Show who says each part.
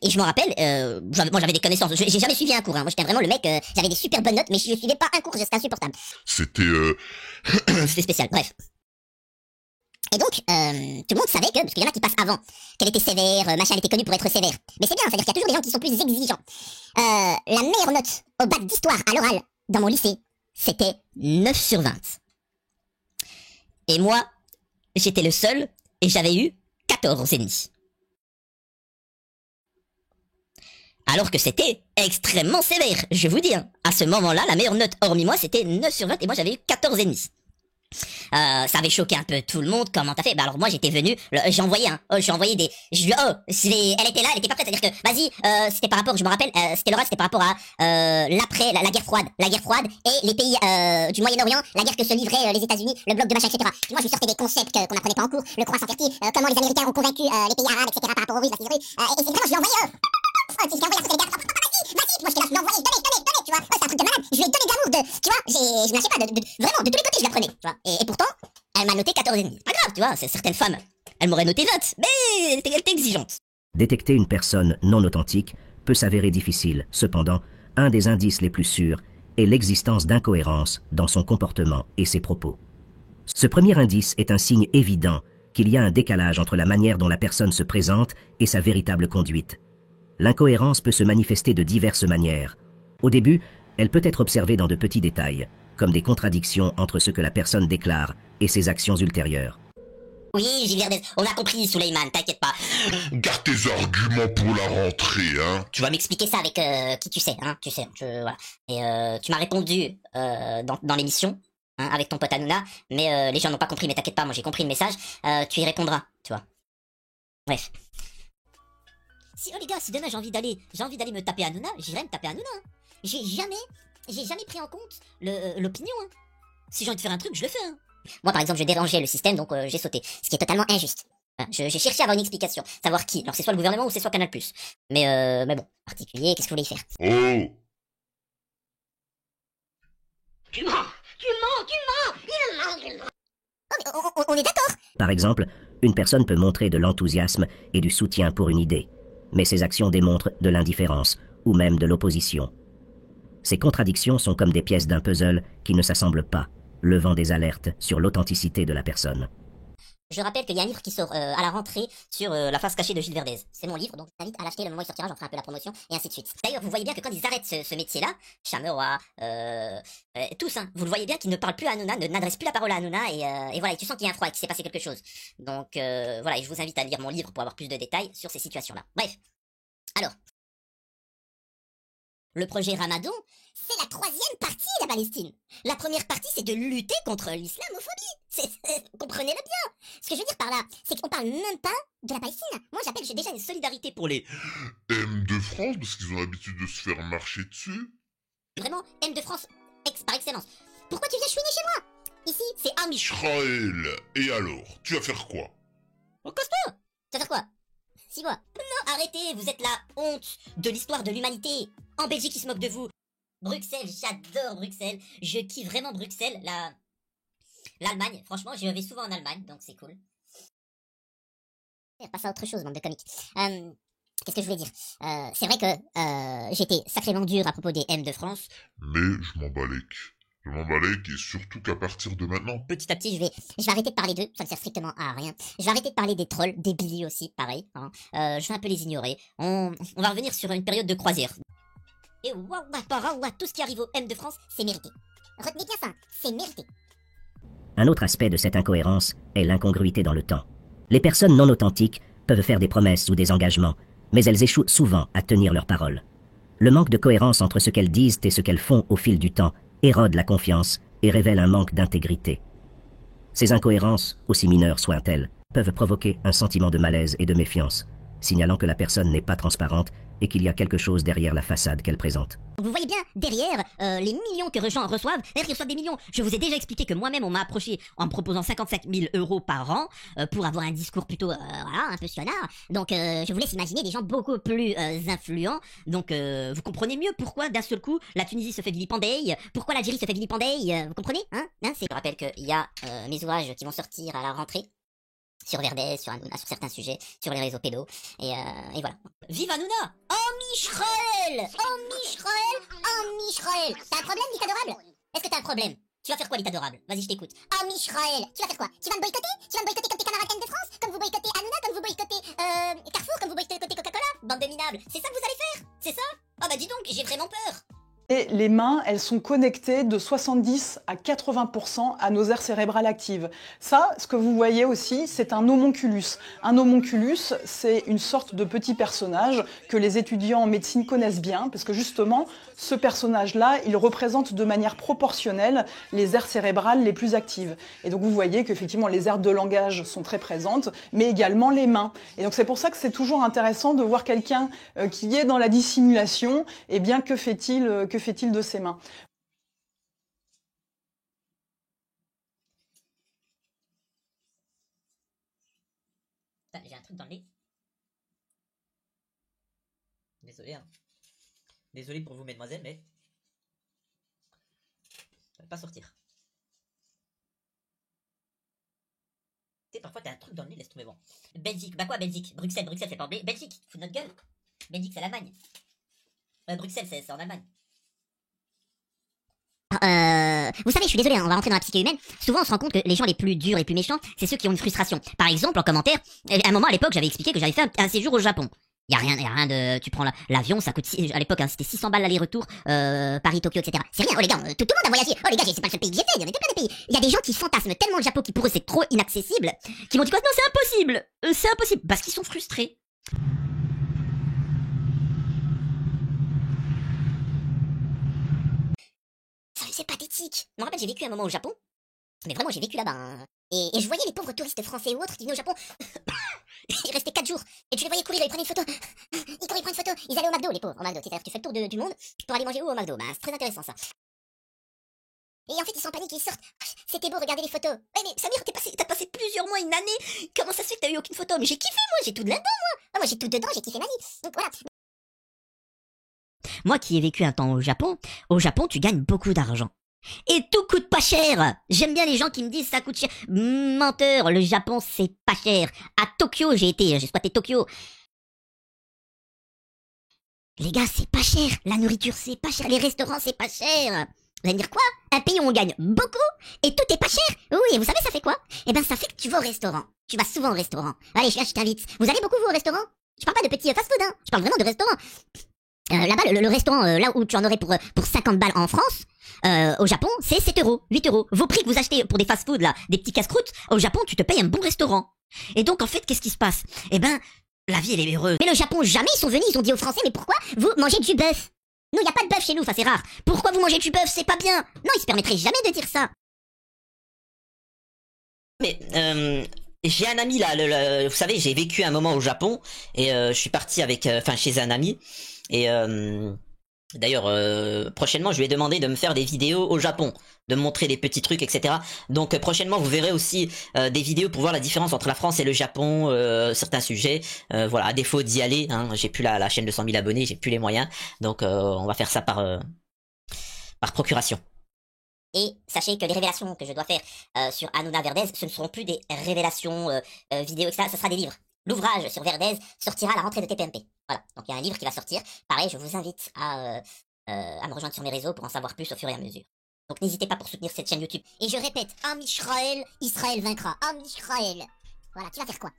Speaker 1: Et je me rappelle, moi j'avais des connaissances, j'ai jamais suivi un cours, hein. Moi j'étais vraiment le mec, j'avais des super bonnes notes, mais je suivais pas un cours, c'était insupportable.
Speaker 2: C'était
Speaker 1: C'était spécial, bref. Et donc, tout le monde savait que, parce qu'il y en a qui passent avant, qu'elle était sévère, machin, elle était connue pour être sévère. Mais c'est bien, c'est-à-dire qu'il y a toujours des gens qui sont plus exigeants. La meilleure note au bac d'histoire à l'oral dans mon lycée, c'était 9 sur 20. Et moi, j'étais le seul, et j'avais eu 14,5. Alors que c'était extrêmement sévère, je vous dis. Hein. À ce moment-là, la meilleure note, hormis moi, c'était 9 sur 20, et moi j'avais eu 14,5. Ça avait choqué un peu tout le monde. Comment t'as fait? Bah alors moi j'étais venu, j'ai envoyé j'ai envoyé des, elle était là, elle était pas prête, c'est-à-dire que vas-y, c'était par rapport, je me rappelle, c'était l'oral, c'était par rapport à l'après, la guerre froide, et les pays du Moyen-Orient, la guerre que se livraient les États-Unis, le bloc de machin, etc. Puis moi je sortais des concepts qu'on apprenait pas en cours, le croissant fertile, comment les Américains ont convaincu les pays arabes, etc. par rapport aux Russes, la Syrie, et c'est vraiment je lui ai envoyé moi j'étais là, je lui ai envoyé, donnez, tu vois, c'est un truc de malade, je lui ai donné de l'amour, tu vois, je lâchais pas, vraiment, de tous les côtés je l'apprenais, tu vois, et pourtant, elle m'a noté 14,5. Pas grave, tu vois, c'est certaines femmes, elles m'auraient noté 20, mais elle était exigeante.
Speaker 3: Détecter une personne non authentique peut s'avérer difficile. Cependant, un des indices les plus sûrs est l'existence d'incohérences dans son comportement et ses propos. Ce premier indice est un signe évident qu'il y a un décalage entre la manière dont la personne se présente et sa véritable conduite. L'incohérence peut se manifester de diverses manières. Au début, elle peut être observée dans de petits détails, comme des contradictions entre ce que la personne déclare et ses actions ultérieures.
Speaker 1: Oui, Gilles, on a compris, Souleymane, t'inquiète pas.
Speaker 2: garde tes arguments pour la rentrée, hein.
Speaker 1: Tu vas m'expliquer ça avec qui tu sais, hein, voilà. Et tu m'as répondu dans l'émission, hein, avec ton pote Hanouna, mais les gens n'ont pas compris, mais t'inquiète pas, moi j'ai compris le message, tu y répondras, tu vois. Bref. Si, oh les gars, si demain j'ai envie d'aller me taper Hanouna, j'irai me taper Hanouna. Hein. J'ai jamais pris en compte l'opinion. Hein. Si j'ai envie de faire un truc, je le fais. Hein. Moi, par exemple, je dérangeais le système, donc j'ai sauté. Ce qui est totalement injuste. Hein, j'ai cherché à avoir une explication. Savoir qui. Alors, c'est soit le gouvernement ou c'est soit Canal+. Mais bon, particulier, qu'est-ce que vous voulez y faire?
Speaker 2: Oh,
Speaker 1: Tu mens. Il ment. Oh, mais on est d'accord.
Speaker 3: Par exemple, une personne peut montrer de l'enthousiasme et du soutien pour une idée, mais ses actions démontrent de l'indifférence ou même de l'opposition. Ces contradictions sont comme des pièces d'un puzzle qui ne s'assemblent pas, levant des alertes sur l'authenticité de la personne.
Speaker 1: Je rappelle qu'il y a un livre qui sort à la rentrée sur la face cachée de Gilles Verdez. C'est mon livre, donc je t'invite à l'acheter le moment où il sortira, j'en ferai un peu la promotion, et ainsi de suite. D'ailleurs, vous voyez bien que quand ils arrêtent ce métier-là, Chameroy, tous, hein, vous le voyez bien qu'ils ne parlent plus à Hanouna, n'adressent plus la parole à Hanouna, et voilà, et tu sens qu'il y a un froid et qu'il s'est passé quelque chose. Donc voilà, et je vous invite à lire mon livre pour avoir plus de détails sur ces situations-là. Bref. Alors. Le projet Ramadan, c'est la troisième partie de la Palestine. La première partie, c'est de lutter contre l'islamophobie. Comprenez-le bien. Ce que je veux dire par là, c'est qu'on parle même pas de la Palestine. Moi, j'ai déjà une solidarité pour les...
Speaker 2: M de France, parce qu'ils ont l'habitude de se faire marcher dessus.
Speaker 1: Vraiment, M de France, par excellence. Pourquoi tu viens chouiner chez moi? Ici, c'est Amish.
Speaker 2: Israël. Et alors, tu vas faire quoi?
Speaker 1: On cause pas. Tu vas faire quoi? 6 mois. Non, arrêtez, vous êtes la honte de l'histoire de l'humanité. En Belgique, ils se moquent de vous. Bruxelles, j'adore Bruxelles. Je kiffe vraiment Bruxelles. L'Allemagne, franchement, je vais souvent en Allemagne, donc c'est cool. Passe à autre chose, bande de comiques. Qu'est-ce que je voulais dire? C'est vrai que j'étais sacrément dur à propos des M de France.
Speaker 2: Mais je m'en balèque. Je m'en balèque, et surtout qu'à partir de maintenant...
Speaker 1: Petit à petit, je vais arrêter de parler d'eux, ça ne sert strictement à rien. Je vais arrêter de parler des trolls, des Billy aussi, pareil. Hein. Je vais un peu les ignorer. On va revenir sur une période de croisière. Et tout ce qui arrive au M de France, c'est mérité. Retenez bien ça, c'est mérité.
Speaker 3: Un autre aspect de cette incohérence est l'incongruité dans le temps. Les personnes non authentiques peuvent faire des promesses ou des engagements, mais elles échouent souvent à tenir leurs paroles. Le manque de cohérence entre ce qu'elles disent et ce qu'elles font au fil du temps érode la confiance et révèle un manque d'intégrité. Ces incohérences, aussi mineures soient-elles, peuvent provoquer un sentiment de malaise et de méfiance, signalant que la personne n'est pas transparente et qu'il y a quelque chose derrière la façade qu'elle présente.
Speaker 1: Vous voyez bien, derrière, les millions que les gens reçoivent, ils reçoivent des millions. Je vous ai déjà expliqué que moi-même, on m'a approché en me proposant 55 000 € par an pour avoir un discours plutôt, voilà, un peu sionnard. Donc, je vous laisse imaginer des gens beaucoup plus influents. Donc, vous comprenez mieux pourquoi, d'un seul coup, la Tunisie se fait vilipender, pourquoi l'Algérie se fait vilipender, vous comprenez, hein, Je rappelle qu'il y a mes ouvrages qui vont sortir à la rentrée. sur Verdez, sur Hanouna, sur certains sujets, sur les réseaux pédos, et voilà. Vive Hanouna! Oh Michraël! Oh Michraël! Oh Michraël! T'as un problème, Lita Adorable? Est-ce que t'as un problème? Tu vas faire quoi, Lita Adorable? Vas-y, je t'écoute. Oh Michraël! Tu vas faire quoi? Tu vas me boycotter? Tu vas me boycotter comme tes canards à de France? Comme vous boycottez Hanouna, comme vous boycottez Carrefour, comme vous boycottez Coca-Cola? Bande de minables! C'est ça que vous allez faire? C'est ça? Oh bah dis donc, j'ai vraiment peur!
Speaker 4: Et les mains, elles sont connectées de 70 à 80% à nos aires cérébrales actives. Ça, ce que vous voyez aussi, c'est un homonculus. Un homonculus, c'est une sorte de petit personnage que les étudiants en médecine connaissent bien, parce que justement, ce personnage-là, il représente de manière proportionnelle les aires cérébrales les plus actives. Et donc vous voyez qu'effectivement, les aires de langage sont très présentes, mais également les mains. Et donc c'est pour ça que c'est toujours intéressant de voir quelqu'un qui est dans la dissimulation, et bien que fait-il de ses mains?
Speaker 1: J'ai un truc dans le nez. Désolé, hein. Désolé pour vous, mesdemoiselles, mais ça va pas sortir. Tu sais, parfois t'as un truc dans le nez, laisse tomber. Bon. Belgique, bah quoi Belgique? Bruxelles, c'est pas Belgique, fous de notre gueule. Belgique, c'est l'Allemagne. Bruxelles, c'est en Allemagne. Vous savez, je suis désolé, hein, on va rentrer dans la psyché humaine. Souvent, on se rend compte que les gens les plus durs et les plus méchants, c'est ceux qui ont une frustration. Par exemple, en commentaire, à un moment à l'époque, j'avais expliqué que j'avais fait un séjour au Japon. Y a rien de. Tu prends l'avion, ça coûte. À l'époque, hein, c'était 600 balles l'aller-retour, Paris-Tokyo, etc. C'est rien, oh les gars, tout le monde a voyagé. Oh les gars, c'est pas le seul pays que j'ai fait, il y en a plein de pays. Il y a des gens qui fantasment tellement le Japon qui pour eux c'est trop inaccessible, qui m'ont dit quoi? Non, c'est impossible! C'est impossible! Parce qu'ils sont frustrés. C'est pathétique. Je me rappelle, j'ai vécu un moment au Japon. Mais vraiment, j'ai vécu là-bas. Hein. Et je voyais les pauvres touristes français ou autres qui venaient au Japon. Ils restaient 4 jours. Et tu les voyais courir, ils prenaient une photo. Ils couraient, ils prenaient une photo. Ils allaient au McDo, les pauvres, au McDo. C'est-à-dire que tu fais le tour du monde pour aller manger où au McDo. Bah, c'est très intéressant ça. Et en fait, ils sont en panique, ils sortent. C'était beau, regardez les photos. Ouais, mais Samir, t'as passé plusieurs mois, une année. Comment ça se fait que t'as eu aucune photo? Mais j'ai kiffé, moi, j'ai tout dedans, moi. Ah, moi, j'ai tout dedans, j'ai kiffé ma vie. Donc voilà. Moi qui ai vécu un temps au Japon, tu gagnes beaucoup d'argent. Et tout coûte pas cher. J'aime bien les gens qui me disent ça coûte cher. Menteur, le Japon c'est pas cher. À Tokyo, j'ai squatté Tokyo. Les gars, c'est pas cher. La nourriture c'est pas cher. Les restaurants c'est pas cher. Vous allez me dire quoi? Un pays où on gagne beaucoup et tout est pas cher? Oui, et vous savez ça fait quoi? Eh ben ça fait que tu vas au restaurant. Tu vas souvent au restaurant. Allez, je t'invite. Vous allez beaucoup vous au restaurant? Je parle pas de petits fast-food, hein. Je parle vraiment de restaurant. Là-bas, le restaurant, là où tu en aurais pour 50 balles en France, au Japon, c'est 7 euros, 8 euros. Vos prix que vous achetez pour des fast-food, là, des petits casse-croûtes, au Japon, tu te payes un bon restaurant. Et donc, en fait, qu'est-ce qui se passe? Eh ben, la vie, elle est heureuse. Mais le Japon, jamais ils sont venus, ils ont dit aux Français, mais pourquoi vous mangez du bœuf? Nous, y a pas de bœuf chez nous, ça c'est rare. Pourquoi vous mangez du bœuf? C'est pas bien. Non, ils se permettraient jamais de dire ça. Mais, j'ai un ami là, vous savez, j'ai vécu un moment au Japon, et je suis parti avec, chez un ami. Et d'ailleurs, prochainement, je lui ai demandé de me faire des vidéos au Japon, de me montrer des petits trucs, etc. Donc prochainement, vous verrez aussi des vidéos pour voir la différence entre la France et le Japon, certains sujets. Voilà, à défaut d'y aller, hein, j'ai plus la chaîne de 100 000 abonnés, j'ai plus les moyens. Donc on va faire ça par procuration. Et sachez que les révélations que je dois faire sur Hanouna Verdez, ce ne seront plus des révélations vidéo, etc. Ce sera des livres. L'ouvrage sur Verdez sortira à la rentrée de TPMP. Voilà, donc il y a un livre qui va sortir. Pareil, je vous invite à me rejoindre sur mes réseaux pour en savoir plus au fur et à mesure. Donc n'hésitez pas pour soutenir cette chaîne YouTube. Et je répète, Am Israël, Israël vaincra. Am Israël. Voilà, tu vas faire quoi?